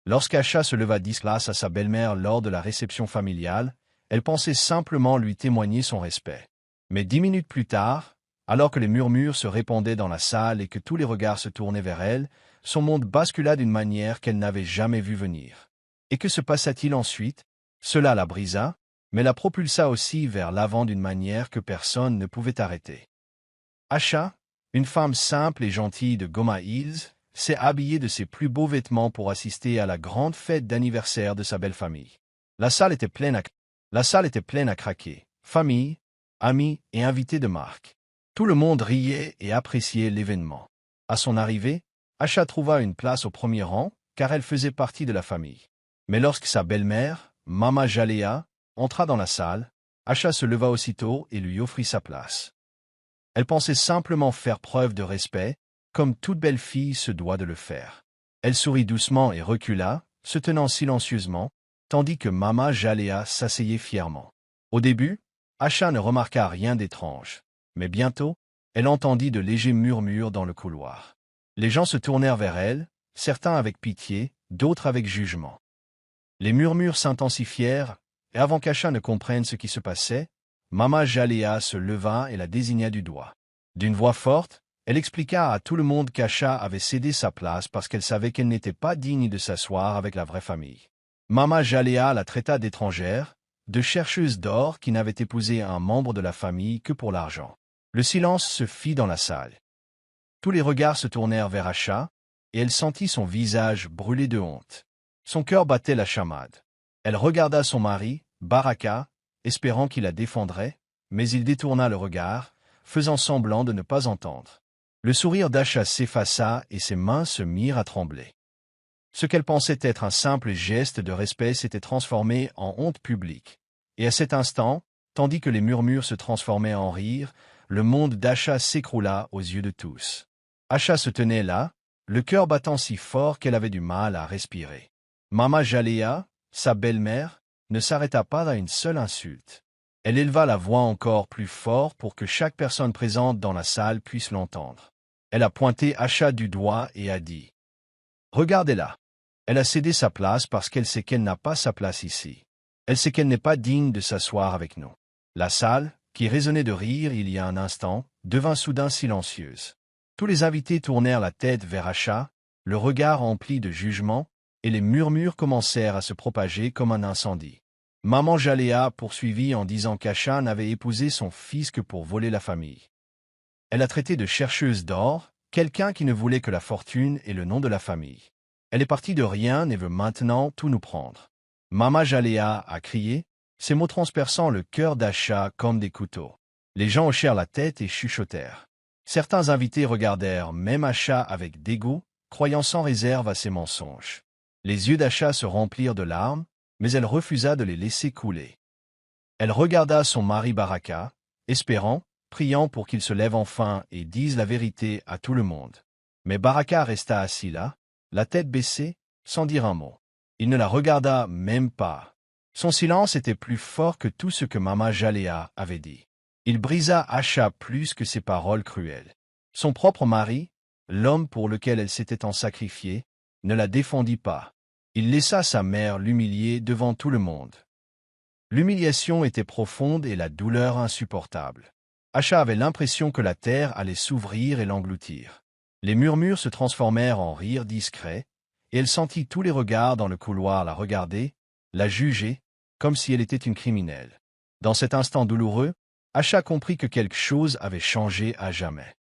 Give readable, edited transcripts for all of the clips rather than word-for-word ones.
Lorsqu'Acha se leva disgrâce à sa belle-mère lors de la réception familiale, elle pensait simplement lui témoigner son respect. Mais 10 minutes plus tard, alors que les murmures se répandaient dans la salle et que tous les regards se tournaient vers elle, son monde bascula d'une manière qu'elle n'avait jamais vue venir. Et que se passa-t-il ensuite? Cela la brisa, mais la propulsa aussi vers l'avant d'une manière que personne ne pouvait arrêter. Acha, une femme simple et gentille de Goma Hills, s'est habillée de ses plus beaux vêtements pour assister à la grande fête d'anniversaire de sa belle famille. La salle était pleine à craquer. Famille, amis et invités de marque. Tout le monde riait et appréciait l'événement. À son arrivée, Acha trouva une place au premier rang, car elle faisait partie de la famille. Mais lorsque sa belle-mère, Mama Jalea, entra dans la salle, Acha se leva aussitôt et lui offrit sa place. Elle pensait simplement faire preuve de respect, comme toute belle fille se doit de le faire. Elle sourit doucement et recula, se tenant silencieusement, tandis que Mama Jalea s'asseyait fièrement. Au début, Acha ne remarqua rien d'étrange, mais bientôt, elle entendit de légers murmures dans le couloir. Les gens se tournèrent vers elle, certains avec pitié, d'autres avec jugement. Les murmures s'intensifièrent, et avant qu'Acha ne comprenne ce qui se passait, Mama Jalea se leva et la désigna du doigt. D'une voix forte, elle expliqua à tout le monde qu'Acha avait cédé sa place parce qu'elle savait qu'elle n'était pas digne de s'asseoir avec la vraie famille. Mama Jalea la traita d'étrangère, de chercheuse d'or qui n'avait épousé un membre de la famille que pour l'argent. Le silence se fit dans la salle. Tous les regards se tournèrent vers Acha, et elle sentit son visage brûler de honte. Son cœur battait la chamade. Elle regarda son mari, Baraka, espérant qu'il la défendrait, mais il détourna le regard, faisant semblant de ne pas entendre. Le sourire d'Acha s'effaça et ses mains se mirent à trembler. Ce qu'elle pensait être un simple geste de respect s'était transformé en honte publique. Et à cet instant, tandis que les murmures se transformaient en rire, le monde d'Acha s'écroula aux yeux de tous. Acha se tenait là, le cœur battant si fort qu'elle avait du mal à respirer. Mama Jalea, sa belle-mère, ne s'arrêta pas à une seule insulte. Elle éleva la voix encore plus fort pour que chaque personne présente dans la salle puisse l'entendre. Elle a pointé Acha du doigt et a dit « Regardez-la. Elle a cédé sa place parce qu'elle sait qu'elle n'a pas sa place ici. Elle sait qu'elle n'est pas digne de s'asseoir avec nous. » La salle, qui résonnait de rire il y a un instant, devint soudain silencieuse. Tous les invités tournèrent la tête vers Acha, le regard empli de jugement, et les murmures commencèrent à se propager comme un incendie. Maman Jalea poursuivit en disant qu'Acha n'avait épousé son fils que pour voler la famille. Elle a traité de chercheuse d'or, quelqu'un qui ne voulait que la fortune et le nom de la famille. Elle est partie de rien et veut maintenant tout nous prendre. Mama Jalea a crié, ces mots transperçant le cœur d'Acha comme des couteaux. Les gens hochèrent la tête et chuchotèrent. Certains invités regardèrent même Acha avec dégoût, croyant sans réserve à ses mensonges. Les yeux d'Acha se remplirent de larmes, mais elle refusa de les laisser couler. Elle regarda son mari Baraka, espérant, priant pour qu'il se lève enfin et dise la vérité à tout le monde. Mais Baraka resta assis là, la tête baissée, sans dire un mot. Il ne la regarda même pas. Son silence était plus fort que tout ce que Mama Jalea avait dit. Il brisa Acha plus que ses paroles cruelles. Son propre mari, l'homme pour lequel elle s'était en sacrifiée, ne la défendit pas. Il laissa sa mère l'humilier devant tout le monde. L'humiliation était profonde et la douleur insupportable. Acha avait l'impression que la terre allait s'ouvrir et l'engloutir. Les murmures se transformèrent en rires discrets, et elle sentit tous les regards dans le couloir la regarder, la juger, comme si elle était une criminelle. Dans cet instant douloureux, Acha comprit que quelque chose avait changé à jamais.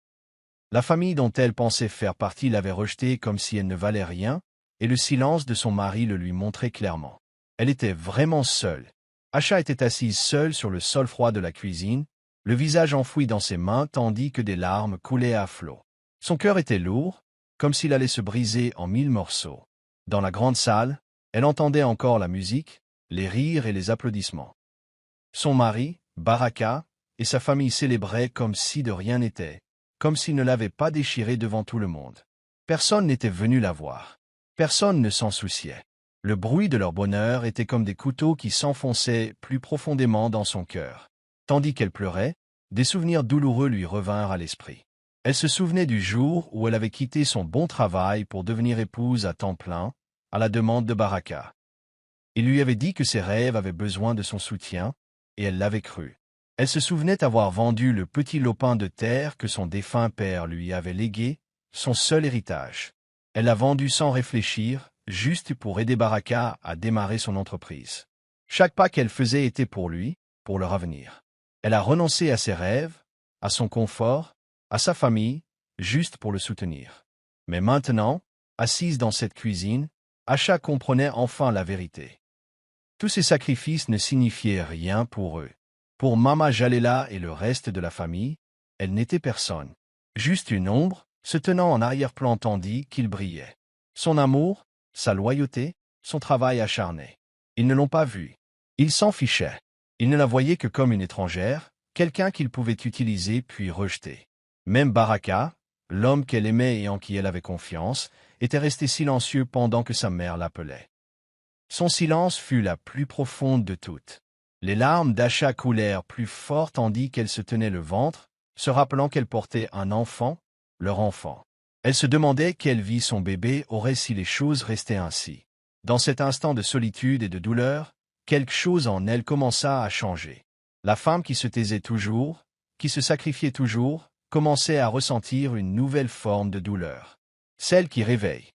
La famille dont elle pensait faire partie l'avait rejetée comme si elle ne valait rien, et le silence de son mari le lui montrait clairement. Elle était vraiment seule. Acha était assise seule sur le sol froid de la cuisine, le visage enfoui dans ses mains tandis que des larmes coulaient à flots. Son cœur était lourd, comme s'il allait se briser en 1000 morceaux. Dans la grande salle, elle entendait encore la musique, les rires et les applaudissements. Son mari, Baraka, et sa famille célébraient comme si de rien n'était, comme s'ils ne l'avaient pas déchirée devant tout le monde. Personne n'était venu la voir. Personne ne s'en souciait. Le bruit de leur bonheur était comme des couteaux qui s'enfonçaient plus profondément dans son cœur. Tandis qu'elle pleurait, des souvenirs douloureux lui revinrent à l'esprit. Elle se souvenait du jour où elle avait quitté son bon travail pour devenir épouse à temps plein, à la demande de Baraka. Il lui avait dit que ses rêves avaient besoin de son soutien, et elle l'avait cru. Elle se souvenait avoir vendu le petit lopin de terre que son défunt père lui avait légué, son seul héritage. Elle l'a vendu sans réfléchir, juste pour aider Baraka à démarrer son entreprise. Chaque pas qu'elle faisait était pour lui, pour leur avenir. Elle a renoncé à ses rêves, à son confort, à sa famille, juste pour le soutenir. Mais maintenant, assise dans cette cuisine, Asha comprenait enfin la vérité. Tous ces sacrifices ne signifiaient rien pour eux. Pour Mama Jalela et le reste de la famille, elle n'était personne. Juste une ombre, se tenant en arrière-plan tandis qu'il brillait. Son amour, sa loyauté, son travail acharné. Ils ne l'ont pas vue. Ils s'en fichaient. Ils ne la voyaient que comme une étrangère, quelqu'un qu'ils pouvaient utiliser puis rejeter. Même Baraka, l'homme qu'elle aimait et en qui elle avait confiance, était resté silencieux pendant que sa mère l'appelait. Son silence fut la plus profonde de toutes. Les larmes d'Asha coulèrent plus fort tandis qu'elle se tenait le ventre, se rappelant qu'elle portait un enfant, leur enfant. Elle se demandait quelle vie son bébé aurait si les choses restaient ainsi. Dans cet instant de solitude et de douleur, quelque chose en elle commença à changer. La femme qui se taisait toujours, qui se sacrifiait toujours, commençait à ressentir une nouvelle forme de douleur. Celle qui réveille.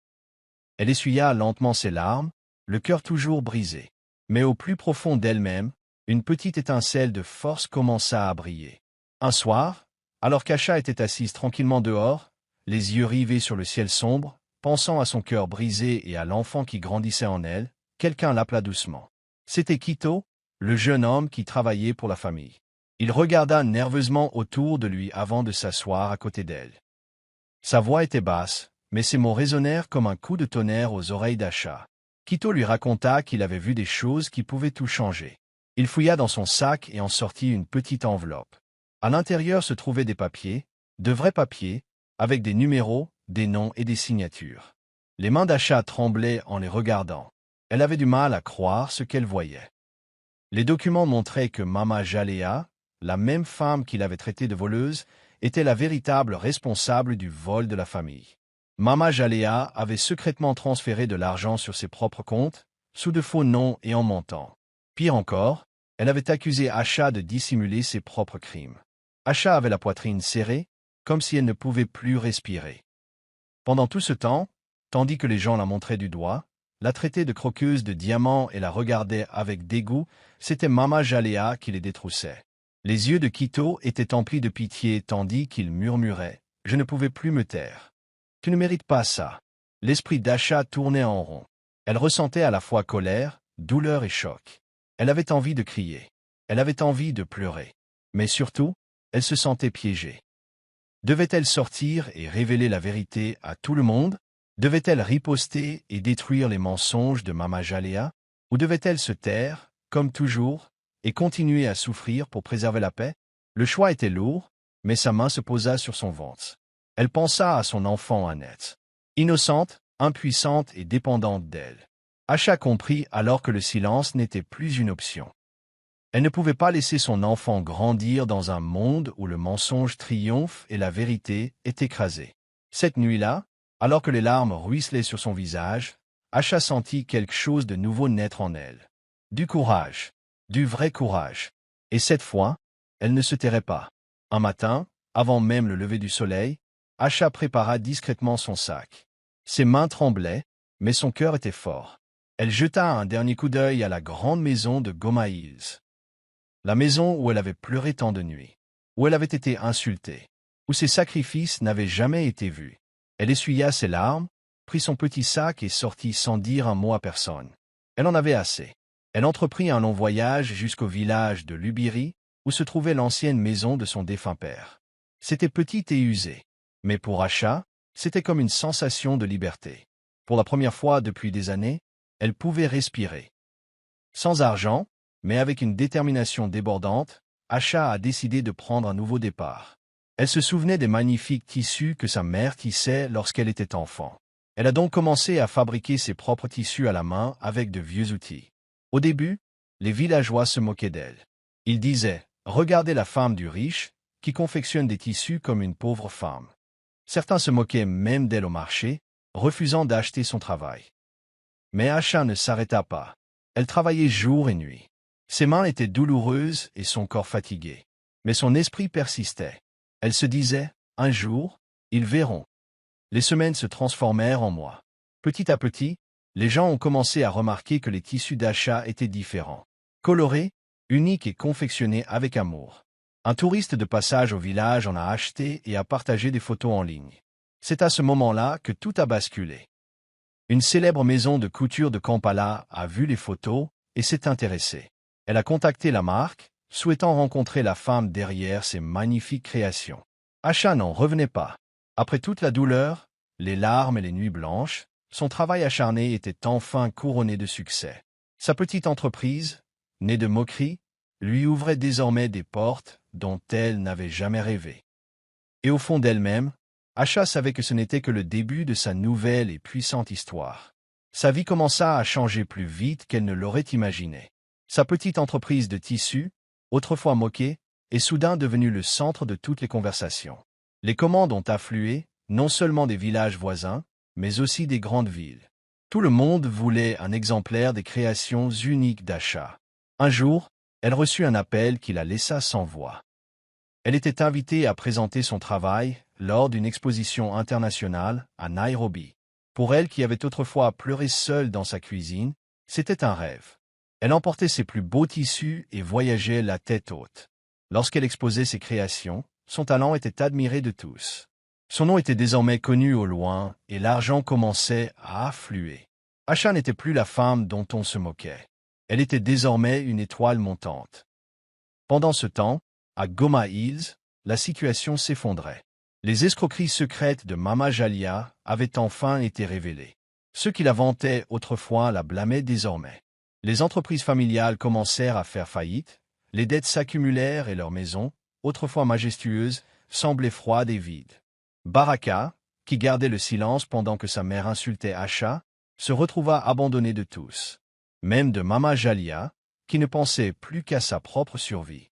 Elle essuya lentement ses larmes, le cœur toujours brisé. Mais au plus profond d'elle-même, une petite étincelle de force commença à briller. Un soir, alors qu'Asha était assise tranquillement dehors, les yeux rivés sur le ciel sombre, pensant à son cœur brisé et à l'enfant qui grandissait en elle, quelqu'un l'appela doucement. C'était Kito, le jeune homme qui travaillait pour la famille. Il regarda nerveusement autour de lui avant de s'asseoir à côté d'elle. Sa voix était basse, mais ses mots résonnèrent comme un coup de tonnerre aux oreilles d'Asha. Kito lui raconta qu'il avait vu des choses qui pouvaient tout changer. Il fouilla dans son sac et en sortit une petite enveloppe. À l'intérieur se trouvaient des papiers, de vrais papiers, avec des numéros, des noms et des signatures. Les mains d'Asha tremblaient en les regardant. Elle avait du mal à croire ce qu'elle voyait. Les documents montraient que Mama Jalea, la même femme qu'il avait traitée de voleuse, était la véritable responsable du vol de la famille. Mama Jalea avait secrètement transféré de l'argent sur ses propres comptes, sous de faux noms et en mentant. Pire encore, elle avait accusé Asha de dissimuler ses propres crimes. Asha avait la poitrine serrée, comme si elle ne pouvait plus respirer. Pendant tout ce temps, tandis que les gens la montraient du doigt, la traitaient de croqueuse de diamants et la regardaient avec dégoût, c'était Mama Jalea qui les détroussait. Les yeux de Kito étaient emplis de pitié tandis qu'il murmurait « Je ne pouvais plus me taire. Tu ne mérites pas ça. » L'esprit d'Asha tournait en rond. Elle ressentait à la fois colère, douleur et choc. Elle avait envie de crier. Elle avait envie de pleurer. Mais surtout, elle se sentait piégée. Devait-elle sortir et révéler la vérité à tout le monde? Devait-elle riposter et détruire les mensonges de Mama Jalea? Ou devait-elle se taire, comme toujours, et continuer à souffrir pour préserver la paix? Le choix était lourd, mais sa main se posa sur son ventre. Elle pensa à son enfant Annette. Innocente, impuissante et dépendante d'elle. Asha comprit alors que le silence n'était plus une option. Elle ne pouvait pas laisser son enfant grandir dans un monde où le mensonge triomphe et la vérité est écrasée. Cette nuit-là, alors que les larmes ruisselaient sur son visage, Asha sentit quelque chose de nouveau naître en elle. Du courage. Du vrai courage. Et cette fois, elle ne se tairait pas. Un matin, avant même le lever du soleil, Asha prépara discrètement son sac. Ses mains tremblaient, mais son cœur était fort. Elle jeta un dernier coup d'œil à la grande maison de Goma Hills. La maison où elle avait pleuré tant de nuits, où elle avait été insultée, où ses sacrifices n'avaient jamais été vus. Elle essuya ses larmes, prit son petit sac et sortit sans dire un mot à personne. Elle en avait assez. Elle entreprit un long voyage jusqu'au village de Lubiri, où se trouvait l'ancienne maison de son défunt père. C'était petit et usé, mais pour Asha, c'était comme une sensation de liberté. Pour la première fois depuis des années, elle pouvait respirer. Sans argent, mais avec une détermination débordante, Asha a décidé de prendre un nouveau départ. Elle se souvenait des magnifiques tissus que sa mère tissait lorsqu'elle était enfant. Elle a donc commencé à fabriquer ses propres tissus à la main avec de vieux outils. Au début, les villageois se moquaient d'elle. Ils disaient « Regardez la femme du riche, qui confectionne des tissus comme une pauvre femme. » Certains se moquaient même d'elle au marché, refusant d'acheter son travail. Mais Asha ne s'arrêta pas. Elle travaillait jour et nuit. Ses mains étaient douloureuses et son corps fatigué. Mais son esprit persistait. Elle se disait, un jour, ils verront. Les semaines se transformèrent en mois. Petit à petit, les gens ont commencé à remarquer que les tissus d'Asha étaient différents. Colorés, uniques et confectionnés avec amour. Un touriste de passage au village en a acheté et a partagé des photos en ligne. C'est à ce moment-là que tout a basculé. Une célèbre maison de couture de Kampala a vu les photos et s'est intéressée. Elle a contacté la marque, souhaitant rencontrer la femme derrière ces magnifiques créations. Asha n'en revenait pas. Après toute la douleur, les larmes et les nuits blanches, son travail acharné était enfin couronné de succès. Sa petite entreprise, née de moqueries, lui ouvrait désormais des portes dont elle n'avait jamais rêvé. Et au fond d'elle-même, Asha savait que ce n'était que le début de sa nouvelle et puissante histoire. Sa vie commença à changer plus vite qu'elle ne l'aurait imaginé. Sa petite entreprise de tissus, autrefois moquée, est soudain devenue le centre de toutes les conversations. Les commandes ont afflué, non seulement des villages voisins, mais aussi des grandes villes. Tout le monde voulait un exemplaire des créations uniques d'Asha. Un jour, elle reçut un appel qui la laissa sans voix. Elle était invitée à présenter son travail lors d'une exposition internationale à Nairobi. Pour elle qui avait autrefois pleuré seule dans sa cuisine, c'était un rêve. Elle emportait ses plus beaux tissus et voyageait la tête haute. Lorsqu'elle exposait ses créations, son talent était admiré de tous. Son nom était désormais connu au loin et l'argent commençait à affluer. Asha n'était plus la femme dont on se moquait. Elle était désormais une étoile montante. Pendant ce temps, à Goma Hills, la situation s'effondrait. Les escroqueries secrètes de Mama Jalia avaient enfin été révélées. Ceux qui la vantaient autrefois la blâmaient désormais. Les entreprises familiales commencèrent à faire faillite, les dettes s'accumulèrent et leur maison, autrefois majestueuse, semblait froide et vide. Baraka, qui gardait le silence pendant que sa mère insultait Asha, se retrouva abandonnée de tous. Même de Mama Jalia, qui ne pensait plus qu'à sa propre survie.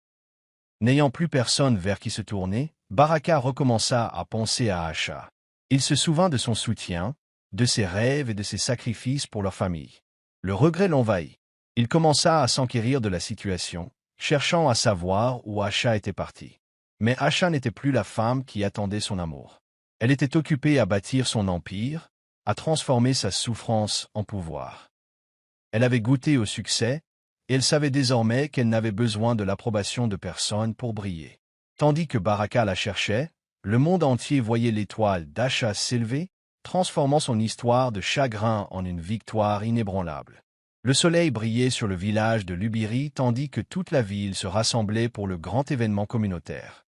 N'ayant plus personne vers qui se tourner, Baraka recommença à penser à Asha. Il se souvint de son soutien, de ses rêves et de ses sacrifices pour leur famille. Le regret l'envahit. Il commença à s'enquérir de la situation, cherchant à savoir où Asha était partie. Mais Asha n'était plus la femme qui attendait son amour. Elle était occupée à bâtir son empire, à transformer sa souffrance en pouvoir. Elle avait goûté au succès, et elle savait désormais qu'elle n'avait besoin de l'approbation de personne pour briller. Tandis que Baraka la cherchait, le monde entier voyait l'étoile d'Asha s'élever, transformant son histoire de chagrin en une victoire inébranlable. Le soleil brillait sur le village de Lubiri tandis que toute la ville se rassemblait pour le grand événement communautaire.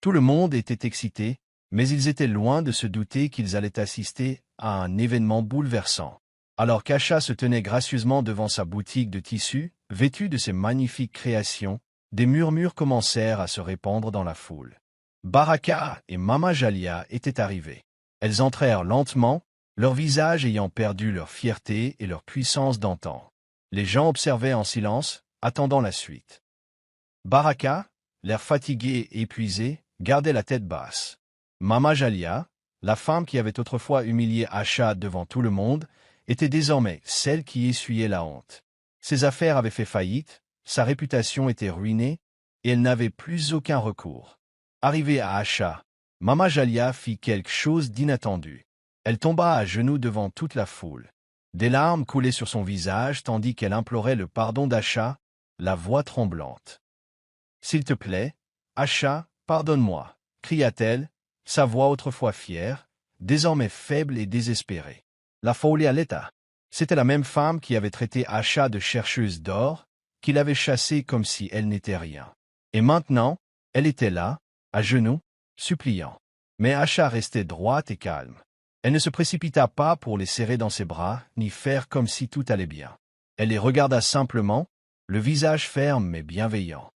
Tout le monde était excité, mais ils étaient loin de se douter qu'ils allaient assister à un événement bouleversant. Alors qu'Asha se tenait gracieusement devant sa boutique de tissus, vêtue de ses magnifiques créations, des murmures commencèrent à se répandre dans la foule. Baraka et Mama Jalia étaient arrivées. Elles entrèrent lentement, leurs visages ayant perdu leur fierté et leur puissance d'antan. Les gens observaient en silence, attendant la suite. Baraka, l'air fatigué et épuisé, gardait la tête basse. Mama Jalia, la femme qui avait autrefois humilié Asha devant tout le monde, était désormais celle qui essuyait la honte. Ses affaires avaient fait faillite, sa réputation était ruinée, et elle n'avait plus aucun recours. Arrivée à Asha, Mama Jalia fit quelque chose d'inattendu. Elle tomba à genoux devant toute la foule. Des larmes coulaient sur son visage tandis qu'elle implorait le pardon d'Asha, la voix tremblante. « S'il te plaît, Asha, pardonne-moi » cria-t-elle, sa voix autrefois fière, désormais faible et désespérée. La folie à l'état. C'était la même femme qui avait traité Asha de chercheuse d'or, qui l'avait chassée comme si elle n'était rien. Et maintenant, elle était là, à genoux, suppliant. Mais Asha restait droite et calme. Elle ne se précipita pas pour les serrer dans ses bras, ni faire comme si tout allait bien. Elle les regarda simplement, le visage ferme mais bienveillant.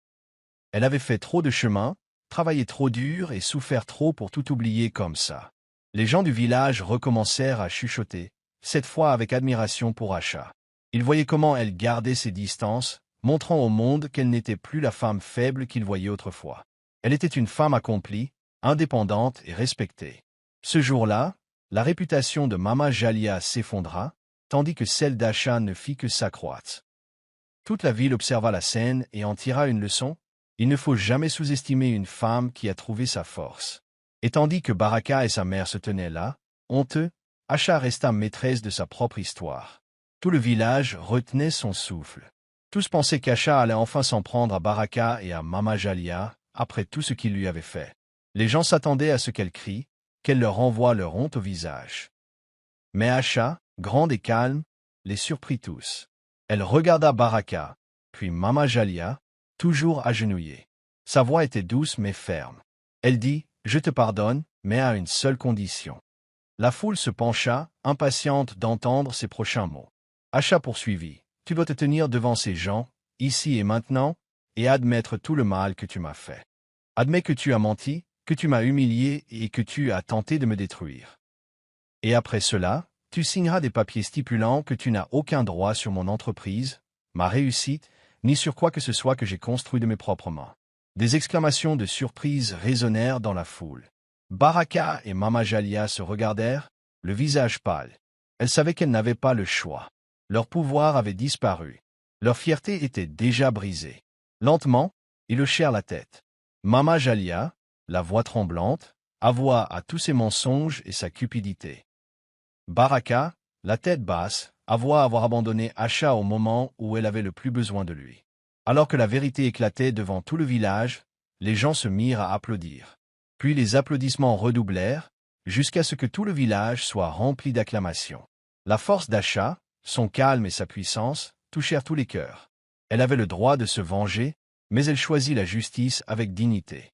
Elle avait fait trop de chemin, travaillé trop dur et souffert trop pour tout oublier comme ça. Les gens du village recommencèrent à chuchoter, cette fois avec admiration pour Asha. Ils voyaient comment elle gardait ses distances, montrant au monde qu'elle n'était plus la femme faible qu'ils voyaient autrefois. Elle était une femme accomplie, indépendante et respectée. Ce jour-là, la réputation de Mama Jalia s'effondra, tandis que celle d'Acha ne fit que s'accroître. Toute la ville observa la scène et en tira une leçon. Il ne faut jamais sous-estimer une femme qui a trouvé sa force. Et tandis que Baraka et sa mère se tenaient là, honteux, Acha resta maîtresse de sa propre histoire. Tout le village retenait son souffle. Tous pensaient qu'Acha allait enfin s'en prendre à Baraka et à Mama Jalia, après tout ce qu'il lui avait fait. Les gens s'attendaient à ce qu'elle crie, qu'elle leur envoie leur honte au visage. Mais Acha, grande et calme, les surprit tous. Elle regarda Baraka, puis Mama Jalia, toujours agenouillée. Sa voix était douce mais ferme. Elle dit « Je te pardonne, mais à une seule condition ». La foule se pencha, impatiente d'entendre ses prochains mots. Acha poursuivit « Tu dois te tenir devant ces gens, ici et maintenant, et admettre tout le mal que tu m'as fait. Admets que tu as menti, que tu m'as humilié et que tu as tenté de me détruire. Et après cela, tu signeras des papiers stipulant que tu n'as aucun droit sur mon entreprise, ma réussite, ni sur quoi que ce soit que j'ai construit de mes propres mains. » Des exclamations de surprise résonnèrent dans la foule. Baraka et Mama Jalia se regardèrent, le visage pâle. Elles savaient qu'elles n'avaient pas le choix. Leur pouvoir avait disparu. Leur fierté était déjà brisée. Lentement, ils hochèrent la tête. Mama Jalia, la voix tremblante, avoua à tous ses mensonges et sa cupidité. Baraka, la tête basse, avoua avoir abandonné Acha au moment où elle avait le plus besoin de lui. Alors que la vérité éclatait devant tout le village, les gens se mirent à applaudir. Puis les applaudissements redoublèrent, jusqu'à ce que tout le village soit rempli d'acclamations. La force d'Acha, son calme et sa puissance, touchèrent tous les cœurs. Elle avait le droit de se venger, mais elle choisit la justice avec dignité.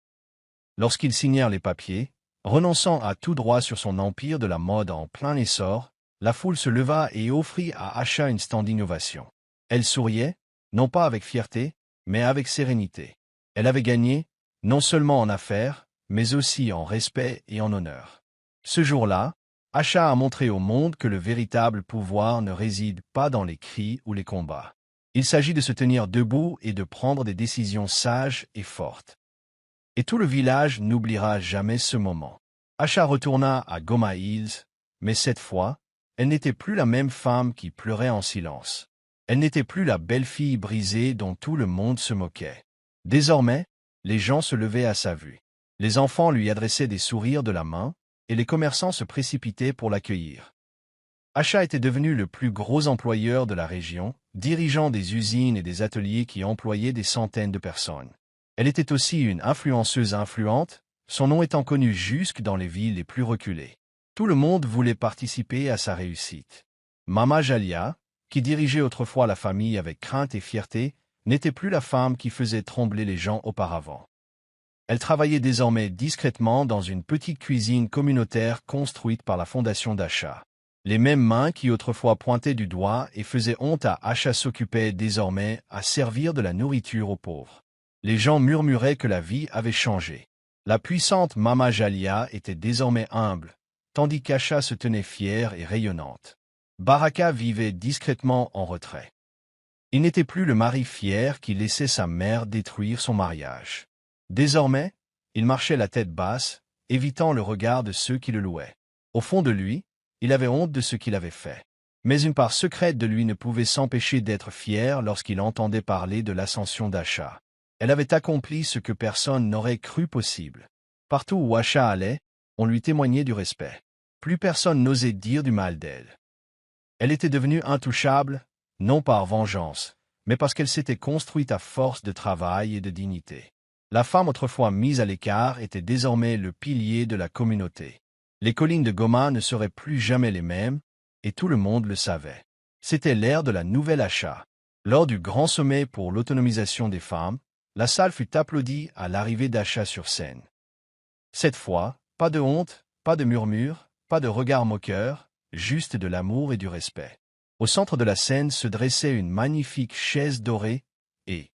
Lorsqu'ils signèrent les papiers, renonçant à tout droit sur son empire de la mode en plein essor, la foule se leva et offrit à Acha une standing ovation. Elle souriait, non pas avec fierté, mais avec sérénité. Elle avait gagné, non seulement en affaires, mais aussi en respect et en honneur. Ce jour-là, Acha a montré au monde que le véritable pouvoir ne réside pas dans les cris ou les combats. Il s'agit de se tenir debout et de prendre des décisions sages et fortes. Et tout le village n'oubliera jamais ce moment. Acha retourna à Goma Hills, mais cette fois, elle n'était plus la même femme qui pleurait en silence. Elle n'était plus la belle fille brisée dont tout le monde se moquait. Désormais, les gens se levaient à sa vue. Les enfants lui adressaient des sourires de la main, et les commerçants se précipitaient pour l'accueillir. Acha était devenu le plus gros employeur de la région, dirigeant des usines et des ateliers qui employaient des centaines de personnes. Elle était aussi une influenceuse influente, son nom étant connu jusque dans les villes les plus reculées. Tout le monde voulait participer à sa réussite. Mama Jalia, qui dirigeait autrefois la famille avec crainte et fierté, n'était plus la femme qui faisait trembler les gens auparavant. Elle travaillait désormais discrètement dans une petite cuisine communautaire construite par la fondation d'Acha. Les mêmes mains qui autrefois pointaient du doigt et faisaient honte à Acha s'occupaient désormais à servir de la nourriture aux pauvres. Les gens murmuraient que la vie avait changé. La puissante Mama Jalia était désormais humble, tandis qu'Acha se tenait fière et rayonnante. Baraka vivait discrètement en retrait. Il n'était plus le mari fier qui laissait sa mère détruire son mariage. Désormais, il marchait la tête basse, évitant le regard de ceux qui le louaient. Au fond de lui, il avait honte de ce qu'il avait fait. Mais une part secrète de lui ne pouvait s'empêcher d'être fier lorsqu'il entendait parler de l'ascension d'Acha. Elle avait accompli ce que personne n'aurait cru possible. Partout où Acha allait, on lui témoignait du respect. Plus personne n'osait dire du mal d'elle. Elle était devenue intouchable, non par vengeance, mais parce qu'elle s'était construite à force de travail et de dignité. La femme autrefois mise à l'écart était désormais le pilier de la communauté. Les collines de Goma ne seraient plus jamais les mêmes, et tout le monde le savait. C'était l'ère de la nouvelle Acha. Lors du grand sommet pour l'autonomisation des femmes, la salle fut applaudie à l'arrivée d'Acha sur scène. Cette fois, pas de honte, pas de murmures, pas de regards moqueurs, juste de l'amour et du respect. Au centre de la scène se dressait une magnifique chaise dorée, et,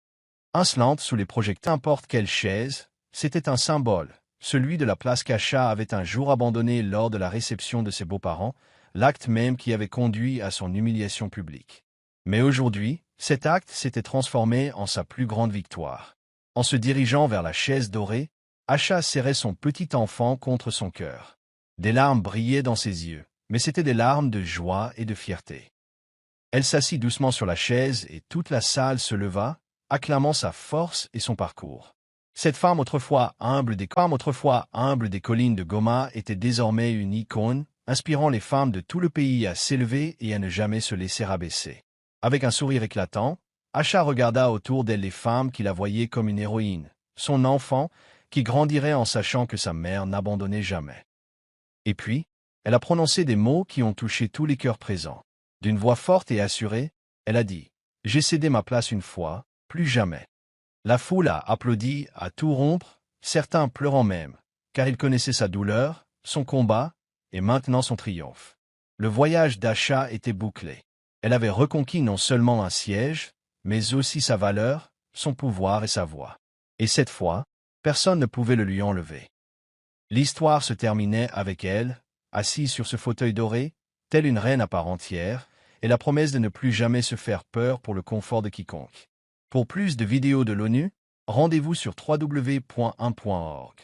insolente sous les projecteurs, n'importe quelle chaise, c'était un symbole, celui de la place qu'Acha avait un jour abandonnée lors de la réception de ses beaux-parents, l'acte même qui avait conduit à son humiliation publique. Mais aujourd'hui, cet acte s'était transformé en sa plus grande victoire. En se dirigeant vers la chaise dorée, Acha serrait son petit enfant contre son cœur. Des larmes brillaient dans ses yeux, mais c'étaient des larmes de joie et de fierté. Elle s'assit doucement sur la chaise et toute la salle se leva, acclamant sa force et son parcours. Cette femme autrefois humble des collines de Goma était désormais une icône, inspirant les femmes de tout le pays à s'élever et à ne jamais se laisser rabaisser. Avec un sourire éclatant, Asha regarda autour d'elle les femmes qui la voyaient comme une héroïne, son enfant, qui grandirait en sachant que sa mère n'abandonnait jamais. Et puis, elle a prononcé des mots qui ont touché tous les cœurs présents. D'une voix forte et assurée, elle a dit « J'ai cédé ma place une fois, plus jamais ». La foule a applaudi à tout rompre, certains pleurant même, car ils connaissaient sa douleur, son combat, et maintenant son triomphe. Le voyage d'Asha était bouclé. Elle avait reconquis non seulement un siège, mais aussi sa valeur, son pouvoir et sa voix. Et cette fois, personne ne pouvait le lui enlever. L'histoire se terminait avec elle, assise sur ce fauteuil doré, telle une reine à part entière, et la promesse de ne plus jamais se faire peur pour le confort de quiconque. Pour plus de vidéos de l'ONU, rendez-vous sur www.1.org.